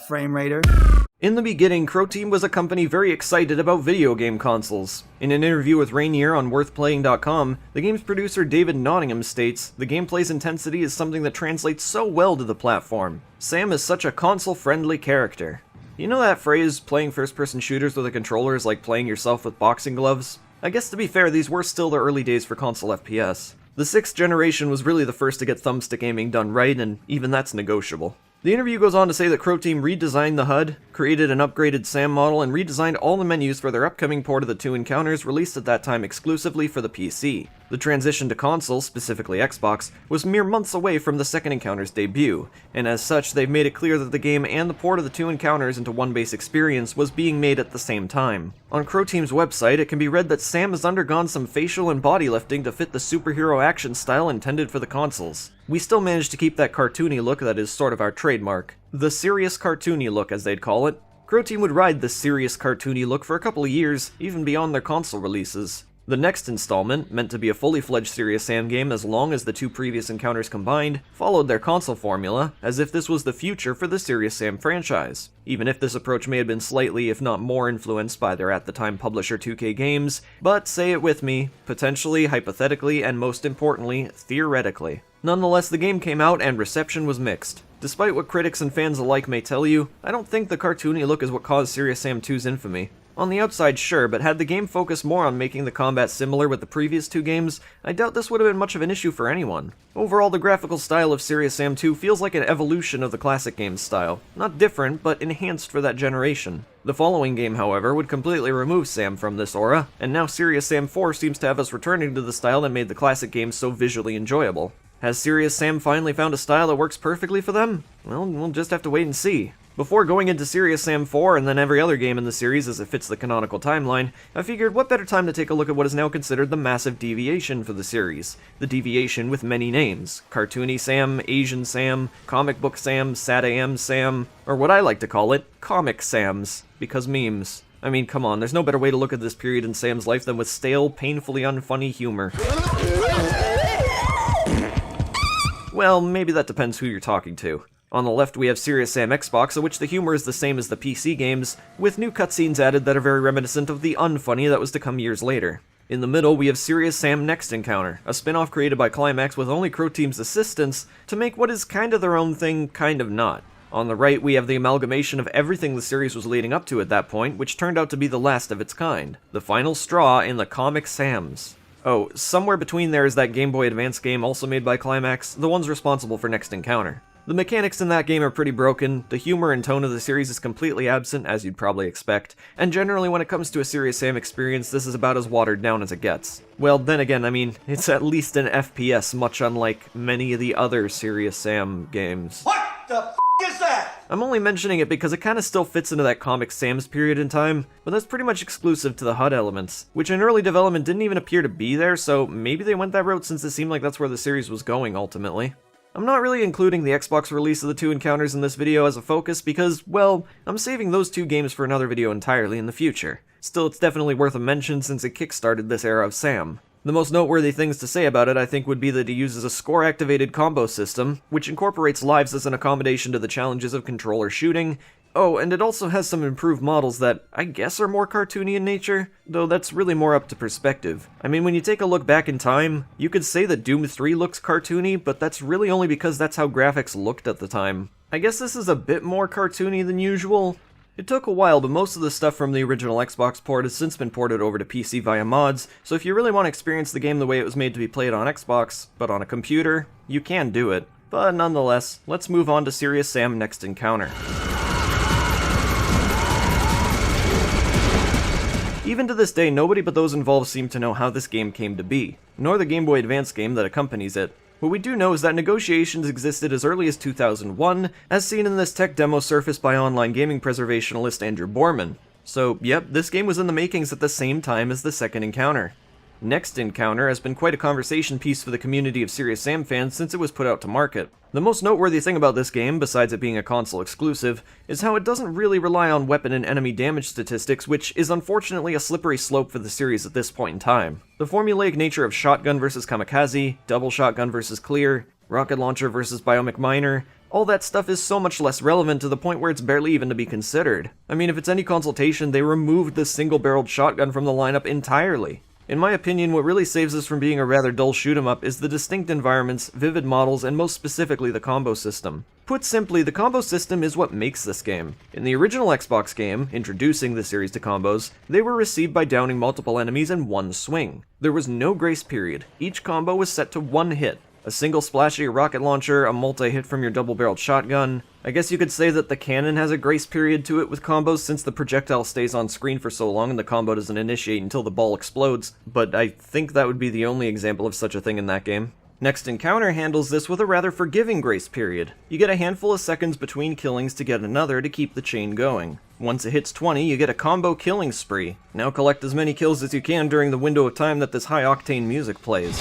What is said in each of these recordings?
frame rater. In the beginning, Crow Team was a company very excited about video game consoles. In an interview with Rainier on WorthPlaying.com, the game's producer David Nottingham states, "The gameplay's intensity is something that translates so well to the platform. Sam is such a console-friendly character." You know that phrase, playing first-person shooters with a controller is like playing yourself with boxing gloves? I guess to be fair, these were still the early days for console FPS. The 6th generation was really the first to get thumbstick aiming done right, and even that's negotiable. The interview goes on to say that Crow Team redesigned the HUD, created an upgraded SAM model, and redesigned all the menus for their upcoming port of the 2 Encounters released at that time exclusively for the PC. The transition to console, specifically Xbox, was mere months away from the 2nd Encounter's debut, and as such they've made it clear that the game and the port of the 2 Encounters into one base experience was being made at the same time. On Crow Team's website, it can be read that Sam has undergone some facial and body lifting to fit the superhero action style intended for the consoles. We still managed to keep that cartoony look that is sort of our trademark. The Serious Cartoony Look, as they'd call it. Crow Team would ride the Serious Cartoony Look for a couple of years, even beyond their console releases. The next installment, meant to be a fully fledged Serious Sam game as long as the 2 previous encounters combined, followed their console formula, as if this was the future for the Serious Sam franchise. Even if this approach may have been slightly, if not more, influenced by their at-the-time publisher 2K Games, but say it with me, potentially, hypothetically, and most importantly, theoretically. Nonetheless, the game came out and reception was mixed. Despite what critics and fans alike may tell you, I don't think the cartoony look is what caused Serious Sam 2's infamy. On the outside, sure, but had the game focused more on making the combat similar with the previous 2 games, I doubt this would have been much of an issue for anyone. Overall, the graphical style of Serious Sam 2 feels like an evolution of the classic game's style. Not different, but enhanced for that generation. The following game, however, would completely remove Sam from this aura, and now Serious Sam 4 seems to have us returning to the style that made the classic game so visually enjoyable. Has Serious Sam finally found a style that works perfectly for them? Well, we'll just have to wait and see. Before going into Serious Sam 4 and then every other game in the series as it fits the canonical timeline, I figured what better time to take a look at what is now considered the massive deviation for the series. The deviation with many names. Cartoony Sam, Asian Sam, Comic Book Sam, SatAM Sam, or what I like to call it, Comic Sams, because memes. I mean, come on, there's no better way to look at this period in Sam's life than with stale, painfully unfunny humor. Well, maybe that depends who you're talking to. On the left we have Serious Sam Xbox, in which the humor is the same as the PC games, with new cutscenes added that are very reminiscent of the unfunny that was to come years later. In the middle we have Serious Sam Next Encounter, a spin-off created by Climax with only Crow Team's assistance to make what is kind of their own thing, kind of not. On the right we have the amalgamation of everything the series was leading up to at that point, which turned out to be the last of its kind. The final straw in the Comic SAMS. Oh, somewhere between there is that Game Boy Advance game also made by Climax, the ones responsible for Next Encounter. The mechanics in that game are pretty broken, the humor and tone of the series is completely absent, as you'd probably expect, and generally when it comes to a Serious Sam experience, this is about as watered down as it gets. Well, then again, I mean, it's at least an FPS, much unlike many of the other Serious Sam games. What the f*** is that? I'm only mentioning it because it kinda still fits into that Comic Sam's period in time, but that's pretty much exclusive to the HUD elements, which in early development didn't even appear to be there, so maybe they went that route since it seemed like that's where the series was going ultimately. I'm not really including the Xbox release of the 2 Encounters in this video as a focus because, well, I'm saving those 2 games for another video entirely in the future. Still, it's definitely worth a mention since it kickstarted this era of Sam. The most noteworthy things to say about it, I think, would be that it uses a score-activated combo system, which incorporates lives as an accommodation to the challenges of controller shooting. Oh, and it also has some improved models that, I guess, are more cartoony in nature, though that's really more up to perspective. I mean, when you take a look back in time, you could say that Doom 3 looks cartoony, but that's really only because that's how graphics looked at the time. I guess this is a bit more cartoony than usual. It took a while, but most of the stuff from the original Xbox port has since been ported over to PC via mods, so if you really want to experience the game the way it was made to be played on Xbox, but on a computer, you can do it. But nonetheless, let's move on to Serious Sam Next Encounter. Even to this day, nobody but those involved seem to know how this game came to be, nor the Game Boy Advance game that accompanies it. What we do know is that negotiations existed as early as 2001, as seen in this tech demo surfaced by online gaming preservationalist Andrew Borman. So, yep, this game was in the makings at the same time as the 2nd Encounter. Next Encounter has been quite a conversation piece for the community of Serious Sam fans since it was put out to market. The most noteworthy thing about this game, besides it being a console exclusive, is how it doesn't really rely on weapon and enemy damage statistics, which is unfortunately a slippery slope for the series at this point in time. The formulaic nature of shotgun versus kamikaze, double shotgun versus clear, rocket launcher versus biomic miner, All that stuff is so much less relevant to the point where it's barely even to be considered. I mean, if it's any consultation, they removed the single-barreled shotgun from the lineup entirely. In my opinion, what really saves this from being a rather dull shoot-'em-up is the distinct environments, vivid models, and most specifically the combo system. Put simply, the combo system is what makes this game. In the original Xbox game, introducing the series to combos, they were received by downing multiple enemies in one swing. There was no grace period. Each combo was set to one hit. A single splashy rocket launcher, a multi-hit from your double-barreled shotgun. I guess you could say that the cannon has a grace period to it with combos since the projectile stays on screen for so long and the combo doesn't initiate until the ball explodes, but I think that would be the only example of such a thing in that game. Next Encounter handles this with a rather forgiving grace period. You get a handful of seconds between killings to get another to keep the chain going. Once it hits 20, you get a combo killing spree. Now collect as many kills as you can during the window of time that this high-octane music plays.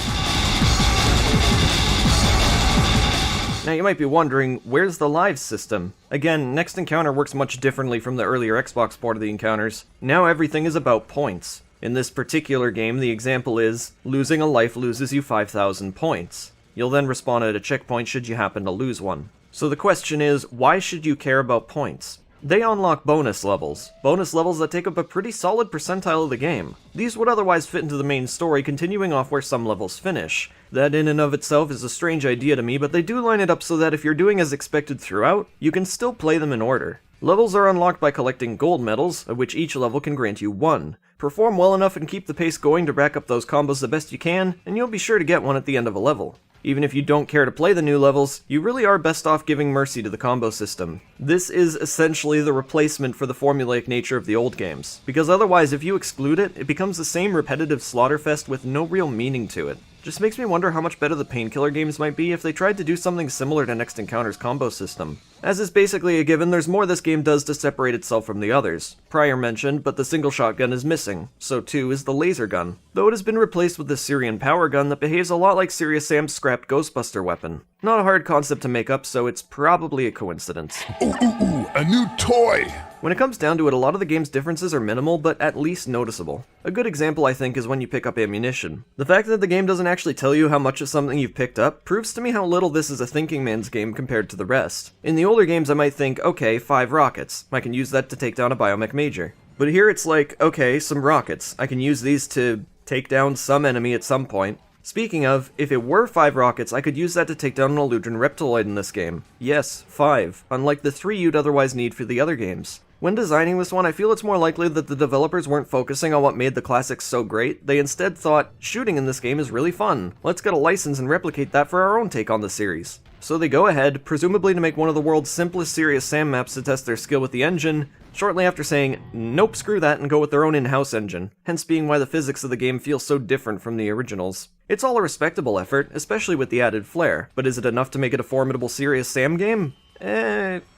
Now you might be wondering, where's the live system? Again, Next Encounter works much differently from the earlier Xbox port of the encounters. Now everything is about points. In this particular game, the example is, losing a life loses you 5,000 points. You'll then respawn at a checkpoint should you happen to lose one. So the question is, why should you care about points? They unlock bonus levels that take up a pretty solid percentile of the game. These would otherwise fit into the main story, continuing off where some levels finish. That in and of itself is a strange idea to me, but they do line it up so that if you're doing as expected throughout, you can still play them in order. Levels are unlocked by collecting gold medals, of which each level can grant you one. Perform well enough and keep the pace going to rack up those combos the best you can, and you'll be sure to get one at the end of a level. Even if you don't care to play the new levels, you really are best off giving mercy to the combo system. This is essentially the replacement for the formulaic nature of the old games, because otherwise if you exclude it, it becomes the same repetitive slaughterfest with no real meaning to it. Just makes me wonder how much better the Painkiller games might be if they tried to do something similar to Next Encounter's combo system. As is basically a given, there's more this game does to separate itself from the others. Prior mentioned, but the single shotgun is missing. So too is the laser gun, though it has been replaced with the Syrian power gun that behaves a lot like Serious Sam's scrapped Ghostbuster weapon. Not a hard concept to make up, so it's probably a coincidence. Ooh, a new toy! When it comes down to it, a lot of the game's differences are minimal, but at least noticeable. A good example, I think, is when you pick up ammunition. The fact that the game doesn't actually tell you how much of something you've picked up proves to me how little this is a thinking man's game compared to the rest. In the older games I might think, okay, 5 rockets, I can use that to take down a biomech major. But here it's like, okay, some rockets, I can use these to take down some enemy at some point. Speaking of, if it were 5 rockets, I could use that to take down an Eludrin Reptiloid in this game. Yes, 5, unlike the 3 you'd otherwise need for the other games. When designing this one, I feel it's more likely that the developers weren't focusing on what made the classics so great. They instead thought, shooting in this game is really fun. Let's get a license and replicate that for our own take on the series. So they go ahead, presumably to make one of the world's simplest Serious Sam maps to test their skill with the engine, shortly after saying, nope, screw that, and go with their own in-house engine, hence being why the physics of the game feel so different from the originals. It's all a respectable effort, especially with the added flair, but is it enough to make it a formidable Serious Sam game?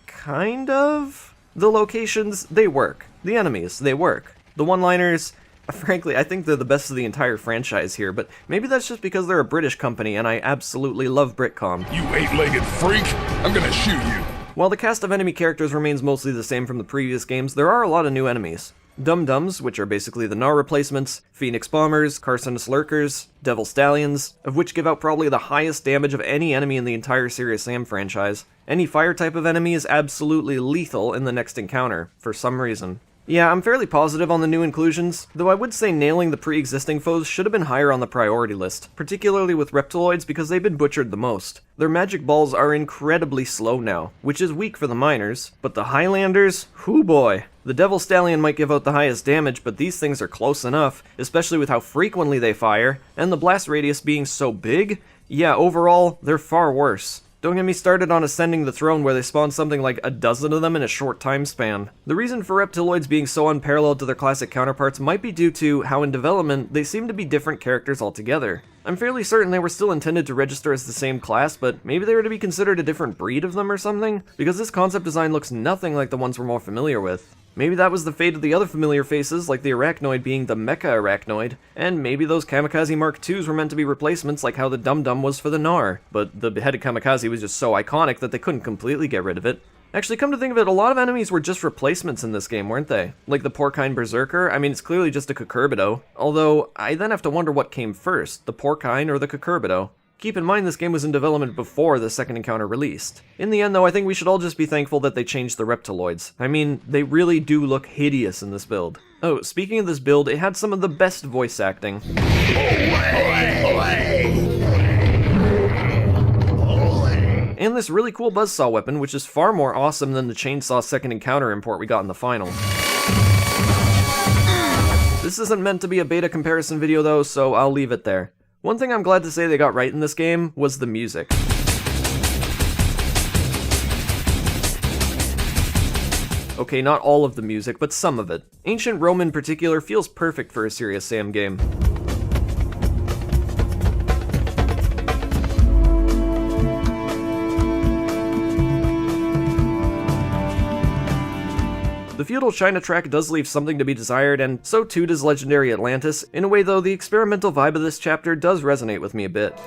Kind of? The locations, they work. The enemies, they work. The one-liners, frankly, I think they're the best of the entire franchise here, but maybe that's just because they're a British company and I absolutely love Britcom. You eight-legged freak! I'm gonna shoot you! While the cast of enemy characters remains mostly the same from the previous games, there are a lot of new enemies. Dum-Dums, which are basically the Gnar replacements, Phoenix Bombers, Carcinus Lurkers, Devil Stallions, of which give out probably the highest damage of any enemy in the entire Serious Sam franchise. Any fire type of enemy is absolutely lethal in the Next Encounter, for some reason. Yeah, I'm fairly positive on the new inclusions, though I would say nailing the pre-existing foes should have been higher on the priority list, particularly with Reptiloids because they've been butchered the most. Their magic balls are incredibly slow now, which is weak for the miners, but the Highlanders, hoo boy. The Devil Stallion might give out the highest damage, but these things are close enough, especially with how frequently they fire, and the blast radius being so big, yeah, overall, they're far worse. Don't get me started on Ascending the Throne where they spawn something like a dozen of them in a short time span. The reason for Reptiloids being so unparalleled to their classic counterparts might be due to how in development they seem to be different characters altogether. I'm fairly certain they were still intended to register as the same class, but maybe they were to be considered a different breed of them or something, because this concept design looks nothing like the ones we're more familiar with. Maybe that was the fate of the other familiar faces, like the Arachnoid being the Mecha Arachnoid, and maybe those Kamikaze Mark IIs were meant to be replacements like how the Dum-Dum was for the Gnar, but the beheaded Kamikaze was just so iconic that they couldn't completely get rid of it. Actually, come to think of it, a lot of enemies were just replacements in this game, weren't they? Like the Porcine Berserker, I mean, it's clearly just a Cucurbido, although I then have to wonder what came first, the Porcine or the Cucurbido. Keep in mind this game was in development before the second encounter released. In the end though, I think we should all just be thankful that they changed the reptiloids. I mean, they really do look hideous in this build. Oh, speaking of this build, it had some of the best voice acting. And this really cool buzzsaw weapon, which is far more awesome than the chainsaw second encounter import we got in the final. This isn't meant to be a beta comparison video though, so I'll leave it there. One thing I'm glad to say they got right in this game was the music. Okay, not all of the music, but some of it. Ancient Rome in particular feels perfect for a Serious Sam game. The feudal China track does leave something to be desired, and so too does Legendary Atlantis. In a way though, the experimental vibe of this chapter does resonate with me a bit.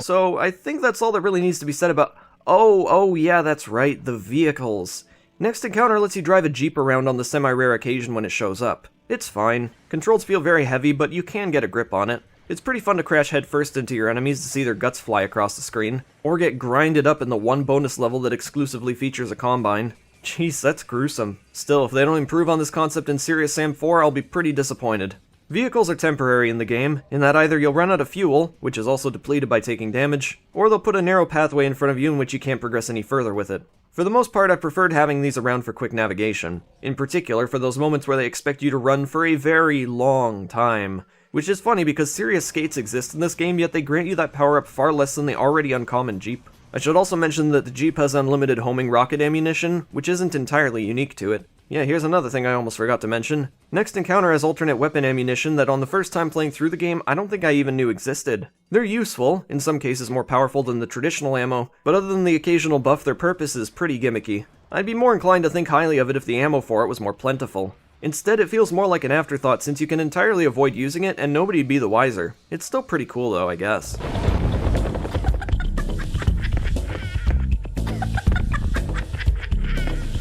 So I think that's all that really needs to be said about— Oh yeah, that's right, the vehicles. Next encounter lets you drive a Jeep around on the semi-rare occasion when it shows up. It's fine. Controls feel very heavy, but you can get a grip on it. It's pretty fun to crash headfirst into your enemies to see their guts fly across the screen, or get grinded up in the one bonus level that exclusively features a combine. Jeez, that's gruesome. Still, if they don't improve on this concept in Serious Sam 4, I'll be pretty disappointed. Vehicles are temporary in the game, in that either you'll run out of fuel, which is also depleted by taking damage, or they'll put a narrow pathway in front of you in which you can't progress any further with it. For the most part, I preferred having these around for quick navigation, in particular for those moments where they expect you to run for a very long time. Which is funny because serious skates exist in this game, yet they grant you that power-up far less than the already uncommon Jeep. I should also mention that the Jeep has unlimited homing rocket ammunition, which isn't entirely unique to it. Yeah, here's another thing I almost forgot to mention. Next encounter has alternate weapon ammunition that on the first time playing through the game, I don't think I even knew existed. They're useful, in some cases more powerful than the traditional ammo, but other than the occasional buff, their purpose is pretty gimmicky. I'd be more inclined to think highly of it if the ammo for it was more plentiful. Instead, it feels more like an afterthought since you can entirely avoid using it and nobody'd be the wiser. It's still pretty cool though, I guess.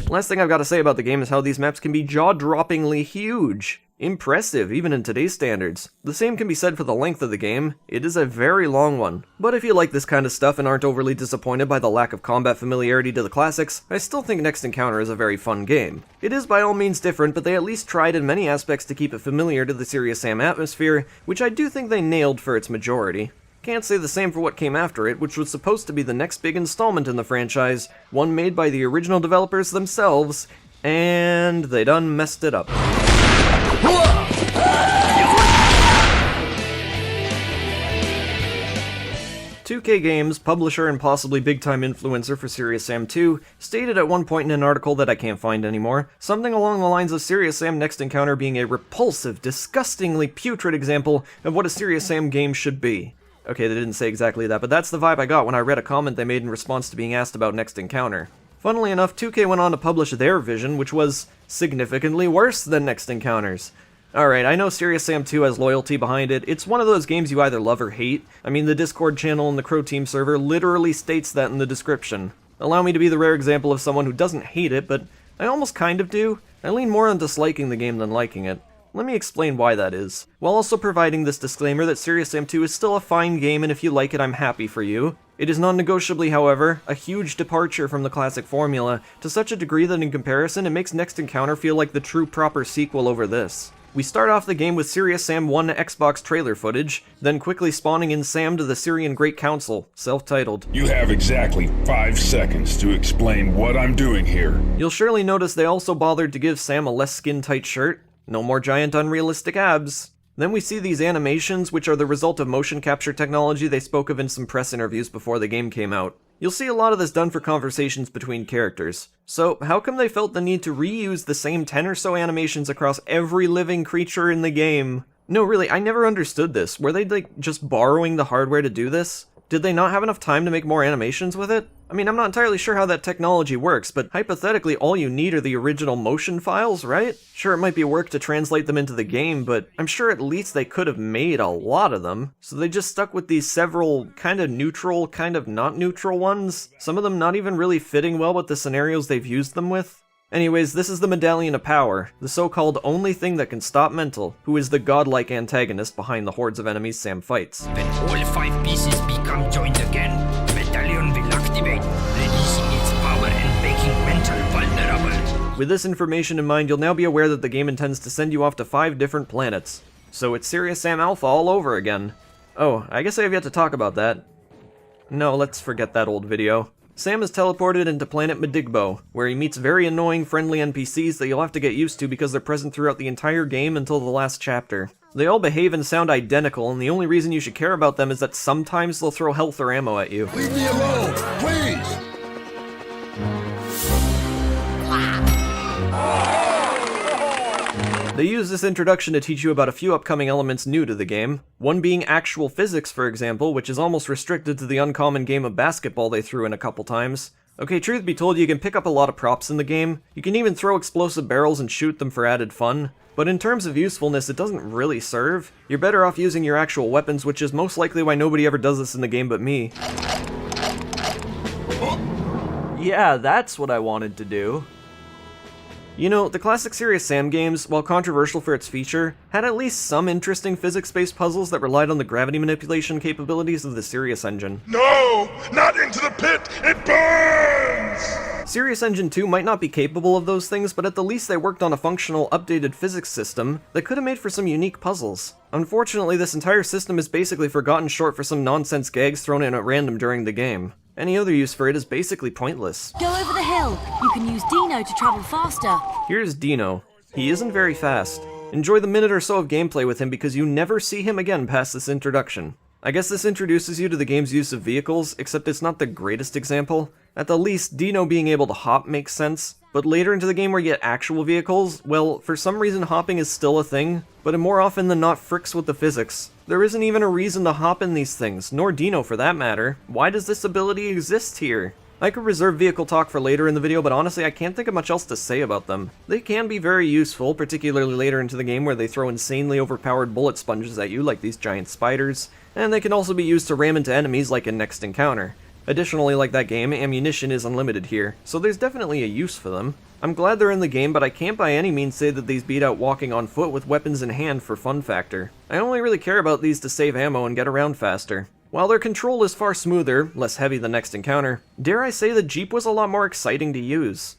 Last thing I've got to say about the game is how these maps can be jaw-droppingly huge. Impressive, even in today's standards. The same can be said for the length of the game. It is a very long one. But if you like this kind of stuff and aren't overly disappointed by the lack of combat familiarity to the classics, I still think Next Encounter is a very fun game. It is by all means different, but they at least tried in many aspects to keep it familiar to the Serious Sam atmosphere, which I do think they nailed for its majority. Can't say the same for what came after it, which was supposed to be the next big installment in the franchise, one made by the original developers themselves, and they done messed it up. 2K Games, publisher and possibly big-time influencer for Serious Sam 2, stated at one point in an article that I can't find anymore, something along the lines of Serious Sam Next Encounter being a repulsive, disgustingly putrid example of what a Serious Sam game should be. Okay, they didn't say exactly that, but that's the vibe I got when I read a comment they made in response to being asked about Next Encounter. Funnily enough, 2K went on to publish their vision, which was significantly worse than Next Encounter's. Alright, I know Serious Sam 2 has loyalty behind it. It's one of those games you either love or hate. I mean, the Discord channel and the Crow Team server literally states that in the description. Allow me to be the rare example of someone who doesn't hate it, but I almost kind of do. I lean more on disliking the game than liking it. Let me explain why that is, while also providing this disclaimer that Serious Sam 2 is still a fine game and if you like it, I'm happy for you. It is non-negotiably, however, a huge departure from the classic formula, to such a degree that in comparison it makes Next Encounter feel like the true proper sequel over this. We start off the game with Serious Sam 1 Xbox trailer footage, then quickly spawning in Sam to the Syrian Great Council, self-titled. You have exactly 5 seconds to explain what I'm doing here. You'll surely notice they also bothered to give Sam a less skin-tight shirt. No more giant unrealistic abs. Then we see these animations, which are the result of motion capture technology they spoke of in some press interviews before the game came out. You'll see a lot of this done for conversations between characters. So, how come they felt the need to reuse the same 10 or so animations across every living creature in the game? No, really, I never understood this. Were they, just borrowing the hardware to do this? Did they not have enough time to make more animations with it? I mean, I'm not entirely sure how that technology works, but hypothetically all you need are the original motion files, right? Sure, it might be work to translate them into the game, but I'm sure at least they could have made a lot of them. So they just stuck with these several kind of neutral, kind of not neutral ones, some of them not even really fitting well with the scenarios they've used them with. Anyways, this is the Medallion of Power, the so-called only thing that can stop Mental, who is the godlike antagonist behind the hordes of enemies Sam fights. When all 5 pieces become joined again, Medallion will activate, releasing its power and making Mental vulnerable. With this information in mind, you'll now be aware that the game intends to send you off to 5 different planets. So it's Serious Sam Alpha all over again. Oh, I guess I have yet to talk about that. No, let's forget that old video. Sam is teleported into planet Medigbo, where he meets very annoying friendly NPCs that you'll have to get used to because they're present throughout the entire game until the last chapter. They all behave and sound identical, and the only reason you should care about them is that sometimes they'll throw health or ammo at you. Leave me alone, please! They use this introduction to teach you about a few upcoming elements new to the game, one being actual physics, for example, which is almost restricted to the uncommon game of basketball they threw in a couple times. Okay, truth be told, you can pick up a lot of props in the game, you can even throw explosive barrels and shoot them for added fun, but in terms of usefulness, it doesn't really serve. You're better off using your actual weapons, which is most likely why nobody ever does this in the game but me. Yeah, that's what I wanted to do. You know, the classic Serious Sam games, while controversial for its feature, had at least some interesting physics-based puzzles that relied on the gravity manipulation capabilities of the Serious Engine. No! Not into the pit! It burns! Serious Engine 2 might not be capable of those things, but at the least they worked on a functional, updated physics system that could have made for some unique puzzles. Unfortunately, this entire system is basically forgotten short for some nonsense gags thrown in at random during the game. Any other use for it is basically pointless. Go over the hill. You can use Dino to travel faster. Here's Dino. He isn't very fast. Enjoy the minute or so of gameplay with him because you never see him again past this introduction. I guess this introduces you to the game's use of vehicles, except it's not the greatest example. At the least, Dino being able to hop makes sense, but later into the game where you get actual vehicles, well, for some reason hopping is still a thing, but it more often than not fricks with the physics. There isn't even a reason to hop in these things, nor Dino for that matter. Why does this ability exist here? I could reserve vehicle talk for later in the video, but honestly I can't think of much else to say about them. They can be very useful, particularly later into the game where they throw insanely overpowered bullet sponges at you like these giant spiders, and they can also be used to ram into enemies like in Next Encounter. Additionally, like that game, ammunition is unlimited here, so there's definitely a use for them. I'm glad they're in the game, but I can't by any means say that these beat out walking on foot with weapons in hand for fun factor. I only really care about these to save ammo and get around faster. While their control is far smoother, less heavy than Next Encounter, dare I say the Jeep was a lot more exciting to use.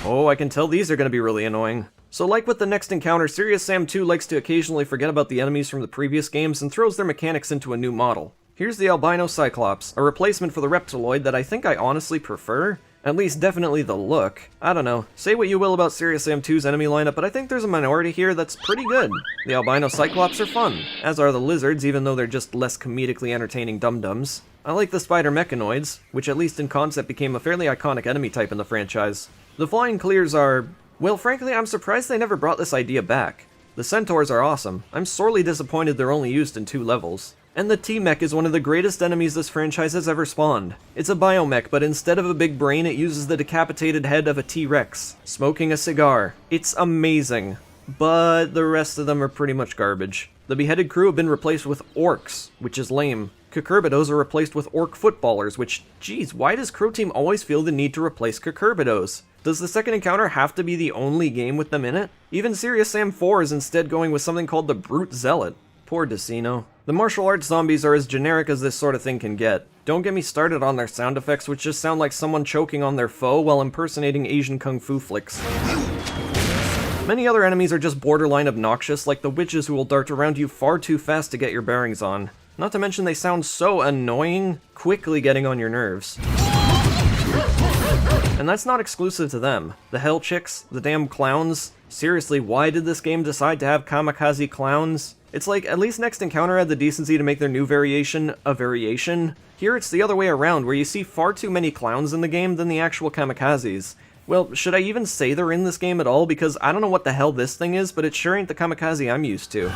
Oh, I can tell these are going to be really annoying. So like with the Next Encounter, Serious Sam 2 likes to occasionally forget about the enemies from the previous games and throws their mechanics into a new model. Here's the Albino Cyclops, a replacement for the Reptiloid that I think I honestly prefer. At least definitely the look. I don't know, say what you will about Serious Sam 2's enemy lineup, but I think there's a minority here that's pretty good. The Albino Cyclops are fun, as are the lizards, even though they're just less comedically entertaining dum-dums. I like the Spider Mechanoids, which at least in concept became a fairly iconic enemy type in the franchise. The Flying Clears are... well, frankly, I'm surprised they never brought this idea back. The Centaurs are awesome. I'm sorely disappointed they're only used in 2 levels. And the T-Mech is one of the greatest enemies this franchise has ever spawned. It's a biomech, but instead of a big brain, it uses the decapitated head of a T-Rex, smoking a cigar. It's amazing. But the rest of them are pretty much garbage. The beheaded crew have been replaced with orcs, which is lame. Cucurbitos are replaced with orc footballers, which, geez, why does Crow Team always feel the need to replace Cucurbitos? Does the second encounter have to be the only game with them in it? Even Serious Sam 4 is instead going with something called the Brute Zealot. Poor Decino. The martial arts zombies are as generic as this sort of thing can get. Don't get me started on their sound effects, which just sound like someone choking on their foe while impersonating Asian kung fu flicks. Many other enemies are just borderline obnoxious, like the witches who will dart around you far too fast to get your bearings on. Not to mention they sound so annoying, quickly getting on your nerves. And that's not exclusive to them. The Hell Chicks, the damn clowns. Seriously, why did this game decide to have kamikaze clowns? It's like, at least Next Encounter had the decency to make their new variation a variation. Here it's the other way around, where you see far too many clowns in the game than the actual kamikazes. Well, should I even say they're in this game at all? Because I don't know what the hell this thing is, but it sure ain't the kamikaze I'm used to.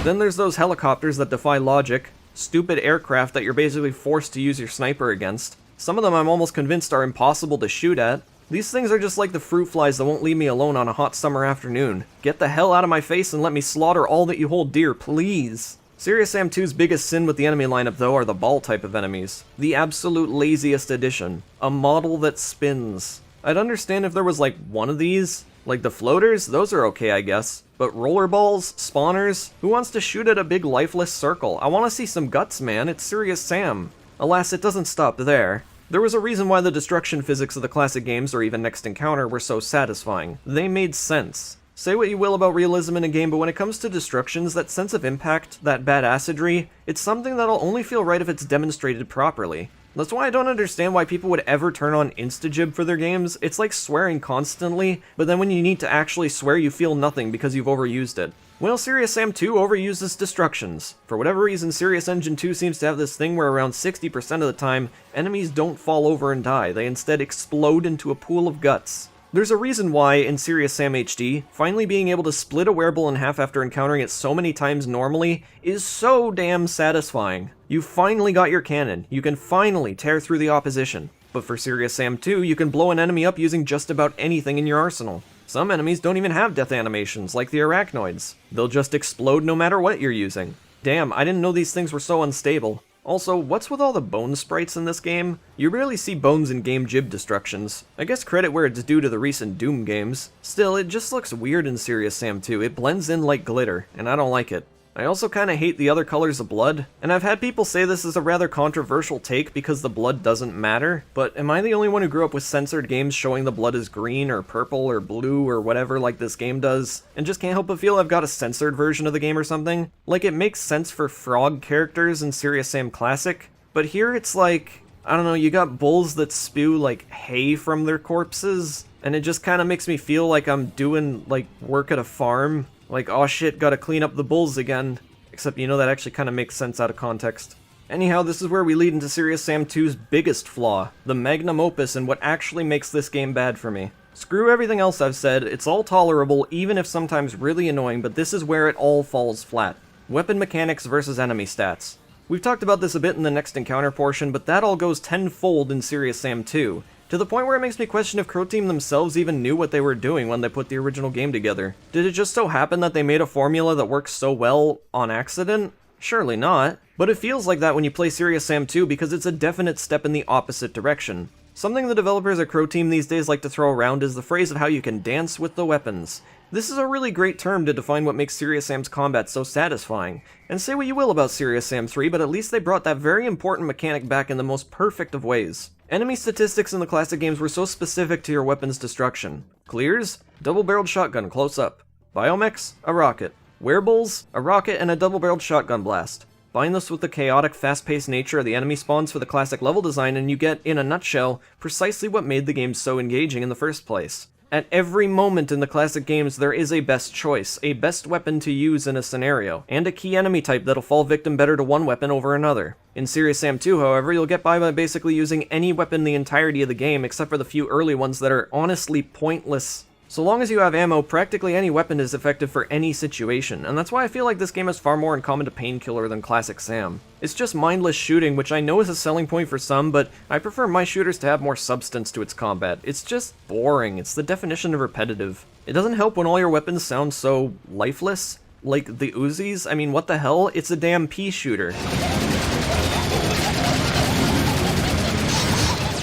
Then there's those helicopters that defy logic, stupid aircraft that you're basically forced to use your sniper against. Some of them I'm almost convinced are impossible to shoot at. These things are just like the fruit flies that won't leave me alone on a hot summer afternoon. Get the hell out of my face and let me slaughter all that you hold dear, please. Serious Sam 2's biggest sin with the enemy lineup though are the ball type of enemies. The absolute laziest addition. A model that spins. I'd understand if there was like one of these. Like the floaters, those are okay I guess. But rollerballs, spawners, who wants to shoot at a big lifeless circle? I want to see some guts, man, it's Serious Sam. Alas, it doesn't stop there. There was a reason why the destruction physics of the classic games or even Next Encounter were so satisfying. They made sense. Say what you will about realism in a game, but when it comes to destructions, that sense of impact, that badassery, it's something that'll only feel right if it's demonstrated properly. That's why I don't understand why people would ever turn on Instajib for their games. It's like swearing constantly, but then when you need to actually swear you feel nothing because you've overused it. Well, Serious Sam 2 overuses destructions. For whatever reason, Serious Engine 2 seems to have this thing where around 60% of the time, enemies don't fall over and die, they instead explode into a pool of guts. There's a reason why, in Serious Sam HD, finally being able to split a wearable in half after encountering it so many times normally is so damn satisfying. You finally got your cannon, you can finally tear through the opposition. But for Serious Sam 2, you can blow an enemy up using just about anything in your arsenal. Some enemies don't even have death animations, like the arachnoids. They'll just explode no matter what you're using. Damn, I didn't know these things were so unstable. Also, what's with all the bone sprites in this game? You rarely see bones in game jib destructions. I guess credit where it's due to the recent Doom games. Still, it just looks weird in Serious Sam 2. It blends in like glitter, and I don't like it. I also kinda hate the other colors of blood, and I've had people say this is a rather controversial take because the blood doesn't matter, but am I the only one who grew up with censored games showing the blood is green or purple or blue or whatever like this game does, and just can't help but feel I've got a censored version of the game or something? Like it makes sense for frog characters in Serious Sam Classic, but here it's like, I don't know, you got bulls that spew like hay from their corpses, and it just kinda makes me feel like I'm doing like work at a farm. Like, oh shit, gotta clean up the bulls again. Except, you know, that actually kind of makes sense out of context. Anyhow, this is where we lead into Serious Sam 2's biggest flaw, the magnum opus and what actually makes this game bad for me. Screw everything else I've said, it's all tolerable, even if sometimes really annoying, but this is where it all falls flat. Weapon mechanics versus enemy stats. We've talked about this a bit in the Next Encounter portion, but that all goes tenfold in Serious Sam 2. To the point where it makes me question if Crow Team themselves even knew what they were doing when they put the original game together. Did it just so happen that they made a formula that works so well on accident? Surely not. But it feels like that when you play Serious Sam 2 because it's a definite step in the opposite direction. Something the developers at Crow Team these days like to throw around is the phrase of how you can dance with the weapons. This is a really great term to define what makes Serious Sam's combat so satisfying. And say what you will about Serious Sam 3, but at least they brought that very important mechanic back in the most perfect of ways. Enemy statistics in the classic games were so specific to your weapon's destruction. Clears? Double-barreled shotgun close up. Biomechs? A rocket. Werebulls? A rocket and a double-barreled shotgun blast. Bind this with the chaotic, fast-paced nature of the enemy spawns for the classic level design and you get, in a nutshell, precisely what made the game so engaging in the first place. At every moment in the classic games, there is a best choice, a best weapon to use in a scenario, and a key enemy type that'll fall victim better to one weapon over another. In Serious Sam 2, however, you'll get by basically using any weapon the entirety of the game, except for the few early ones that are honestly pointless. So long as you have ammo, practically any weapon is effective for any situation, and that's why I feel like this game has far more in common to Painkiller than Classic Sam. It's just mindless shooting, which I know is a selling point for some, but I prefer my shooters to have more substance to its combat. It's just boring, it's the definition of repetitive. It doesn't help when all your weapons sound so lifeless. Like the Uzis, I mean what the hell, it's a damn pea shooter.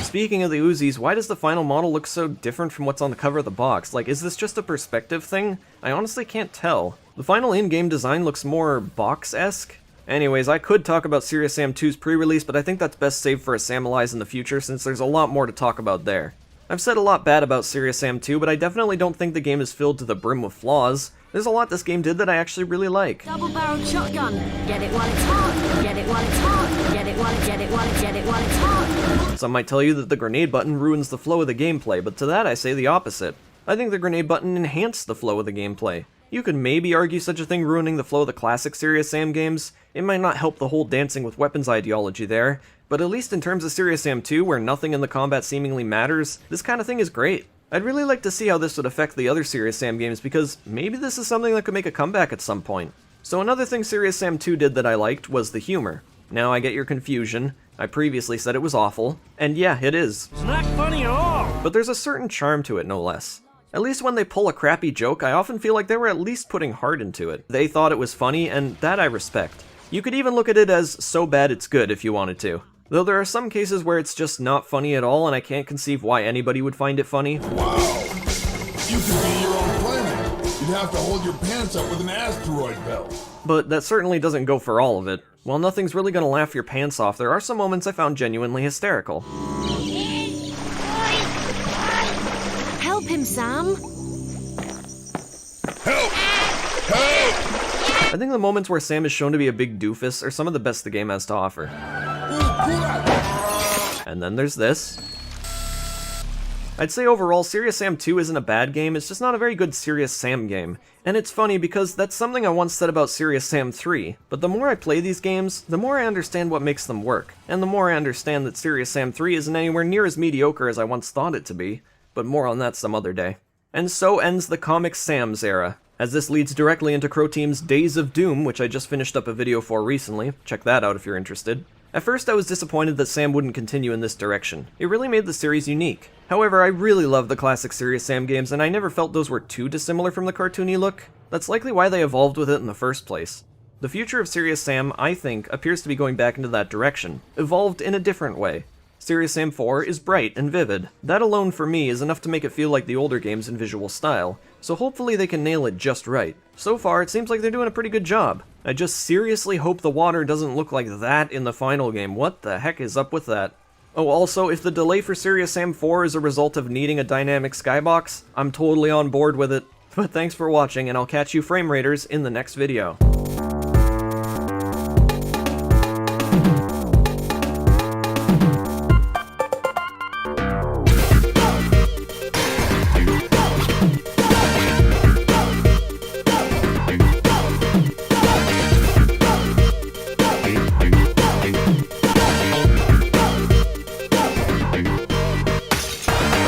Speaking of the Uzis, why does the final model look so different from what's on the cover of the box? Like, is this just a perspective thing? I honestly can't tell. The final in-game design looks more box-esque. Anyways, I could talk about Serious Sam 2's pre-release, but I think that's best saved for a Samalize in the future since there's a lot more to talk about there. I've said a lot bad about Serious Sam 2, but I definitely don't think the game is filled to the brim with flaws. There's a lot this game did that I actually really like. Double-barreled shotgun. Get it while it's hot. Get it while it's hot. Get it while it's hot. Some might tell you that the grenade button ruins the flow of the gameplay, but to that I say the opposite. I think the grenade button enhanced the flow of the gameplay. You could maybe argue such a thing ruining the flow of the classic Serious Sam games. It might not help the whole dancing with weapons ideology there, but at least in terms of Serious Sam 2, where nothing in the combat seemingly matters, this kind of thing is great. I'd really like to see how this would affect the other Serious Sam games, because maybe this is something that could make a comeback at some point. So another thing Serious Sam 2 did that I liked was the humor. Now I get your confusion. I previously said it was awful, and yeah, it is. It's not funny at all. But there's a certain charm to it, no less. At least when they pull a crappy joke, I often feel like they were at least putting heart into it. They thought it was funny, and that I respect. You could even look at it as so bad it's good if you wanted to. Though there are some cases where it's just not funny at all, and I can't conceive why anybody would find it funny. Wow! You could be your own planet. You'd have to hold your pants up with an asteroid belt. But that certainly doesn't go for all of it. While nothing's really gonna laugh your pants off, there are some moments I found genuinely hysterical. Help him, Sam. Help! Help! I think the moments where Sam is shown to be a big doofus are some of the best the game has to offer. And then there's this. I'd say overall, Serious Sam 2 isn't a bad game, it's just not a very good Serious Sam game. And it's funny because that's something I once said about Serious Sam 3, but the more I play these games, the more I understand what makes them work, and the more I understand that Serious Sam 3 isn't anywhere near as mediocre as I once thought it to be, but more on that some other day. And so ends the comic SAMS era, as this leads directly into Croteam's Days of Doom, which I just finished up a video for recently. Check that out if you're interested. At first I was disappointed that Sam wouldn't continue in this direction. It really made the series unique. However, I really love the classic Serious Sam games, and I never felt those were too dissimilar from the cartoony look. That's likely why they evolved with it in the first place. The future of Serious Sam, I think, appears to be going back into that direction, evolved in a different way. Serious Sam 4 is bright and vivid. That alone for me is enough to make it feel like the older games in visual style, so hopefully they can nail it just right. So far, it seems like they're doing a pretty good job. I just seriously hope the water doesn't look like that in the final game. What the heck is up with that? Oh, also, if the delay for Serious Sam 4 is a result of needing a dynamic skybox, I'm totally on board with it. But thanks for watching, and I'll catch you Frame Raiders in the next video.